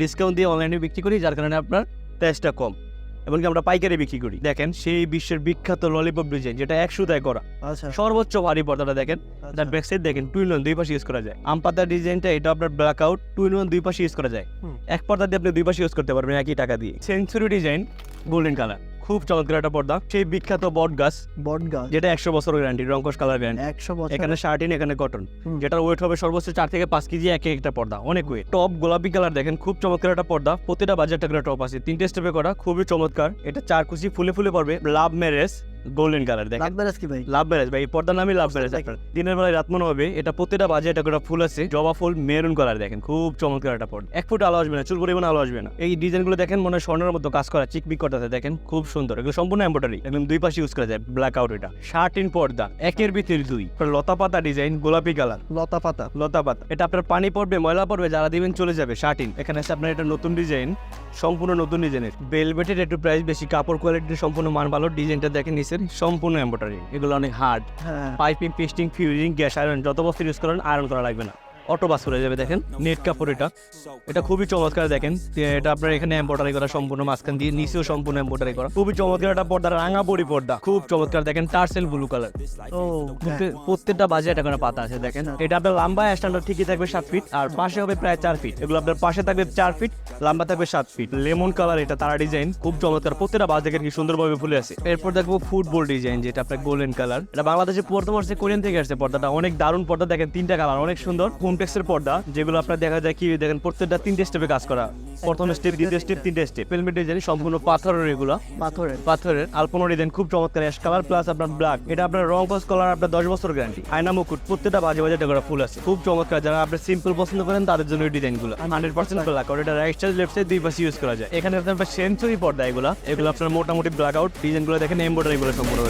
Discount দিয়ে অনলাইনে বিক্রি করি, যার কারণে আপনার প্রাইসটা কম। এমনকি আমরা পাইকারি বিক্রি করি। দেখেন সেই বিশ্বের বিখ্যাত ললিপপ ডিজাইন, যেটা 1 সুতায় করা, আচ্ছা সর্বোচ্চ ভারী পর্দাটা দেখেন। তার ব্যাক সাইড দেখেন, 2-in-1 দুই পাশে ইউজ করা যায়। আম পাতার ডিজাইনটা এটা আপনার ব্ল্যাক আউট, 2-in-1 দুই পাশে ইউজ করা যায়। এক পর্দা দিয়ে আপনি দুই পাশে ইউজ করতে পারবেন একই টাকা দিয়ে। সেঞ্চুরি ডিজাইন, গোল্ডেন কালার, খুব চমৎকার একটা পর্দা। সেই বিখ্যাত বট গাছ, যেটা 100 বছর গ্যারান্টি, রঙ্কশ কালার গ্যারান্টি। 100 বছর। এখানে শার্টিন, এখানে কটন, যেটার ওয়েট হবে সর্বোচ্চ 4 থেকে 5 কেজি এক একটা পর্দা, অনেক ওয়েট। টপ গোলাপি কালার দেখেন, খুব চমৎকার একটা পর্দা। প্রতিটা বাজার টাকার টপ আছে, 3টে স্টেপে করা, খুবই চমৎকার। এটা 4 কুচি ফুলে ফুলে পড়বে। লাভ ম্যারেজ গোল্ডেন কালার দেখেন, লাভ ম্যারেজ কি ভাই? লাভ ম্যারেজ ভাই, এই পর্দার নামই লাভ ম্যারেজ। আপনার দিনের বেলায় রাত মনে হবে। এটা প্রতিটা বাজে এটা করে ফুল আছে, জবা ফুল মেরুন কালার দেখেন, খুব চমৎকার একটা পর্দা। 1 ফুট আলো আসবে না, চুল পরিমাণ আলো আসবে না। এই ডিজাইনগুলো দেখেন মনে হয় স্বর্ণের মতো কাজ করা, চিকমিক করতেছে দেখেন, খুব সুন্দর। এগুলো সম্পূর্ণ এমব্রয়ডারি, একদম দুই পাশে ইউজ করা যায়। ব্ল্যাক আউট, এটা শার্টিন পর্দা, একের ভিতরে দুই। লতা পাতা ডিজাইন, গোলাপি কালার, লতা পাতা। লতা পাতা। এটা আপনার পানি পড়বে, ময়লা পড়বে, যারা দিবেন চলে যাবে। শার্টিন, এখানে আছে আপনার এটা নতুন ডিজাইন, সম্পূর্ণ নতুন ডিজাইনের। বেলভেটের একটু প্রাইস বেশি, কাপড় কোয়ালিটি সম্পূর্ণ মান ভালো। ডিজাইনটা দেখেন নিচের, সম্পূর্ণ এমব্রয়ডারি। এগুলো অনেক হার্ড। হ্যাঁ piping, pasting, fusing, gas iron, যত বস্তু ইউজ করেন আয়রন করা লাগবে না, অটো বাস হয়ে যাবে। দেখেন নেট কাপড়, এটা খুবই চমৎকার। দেখেন এটা আপনার এখানে এমব্রয়ডারি করা, সম্পূর্ণ মাঝখান দিয়ে নিচেও সম্পূর্ণ এমব্রয়ডারি করা, খুবই চমৎকার একটা পর্দা। রাঙা বড়ি পর্দা, খুব চমৎকার। দেখেন টার্সেল ব্লু কালার। ও প্রত্যেকটা বাজে এটা করে পাতা আছে দেখেন। এটা আপনার লম্বা স্ট্যান্ডার্ড ঠিকই থাকবে 7 ফিট, আর পাশে হবে প্রায় 4 ফিট। এগুলো আপনার পাশে থাকবে 4 ফিট, লম্বা থাকবে 7 ফিট। লেমন কালার, এটা তারা ডিজাইন, খুব চমৎকার। প্রত্যেকটা বাজ দেখেন কি সুন্দরভাবে ফুলে আছে। এরপর দেখবো ফুটবল ডিজাইন, যেটা আপনার গোল্ডেন কালার। এটা বাংলাদেশে প্রথম আসছে, কোরিয়ান থেকে আসছে পর্দাটা। অনেক দারুণ পর্দা, দেখেন 3টা কালার, অনেক সুন্দর। হোমটেক্সের পর্দা, যেগুলো আপনার দেখা যায় কি দেখেন প্রত্যেকটা 3টে স্টেপে কাজ করা। প্রথম স্টেপ, দ্বিতীয় স্টেপ, 3টে স্টেপ। হেলমেট ডিজাইন সম্পূর্ণ পাথরের, এগুলো পাথরের। আলপনা ডিজাইন খুব চমৎকার, অ্যাশ কালার প্লাস আপনার ব্ল্যাক। এটা আপনার রং পাস কালার, আপনার 10 বছর গ্যারান্টি। আয়না মুকুট, প্রত্যেকটা বাজে বাজে টাকা ফুল আছে, খুব চমৎকার। যারা আপনি সিম্পল পছন্দ করেন তাদের জন্য এই ডিজাইনগুলো 100% ব্ল্যাক আউট। এটা রাইট সাইড লেফট সাইড দুই পাশে ইউজ করা যায়। এখানে আপনার সেঞ্চুরি পর্দা, এগুলো আপনার মোটামুটি ব্ল্যাক আউট। ডিজাইনগুলো দেখেন এমব্রয়ডারি গুলো সম্পূর্ণ।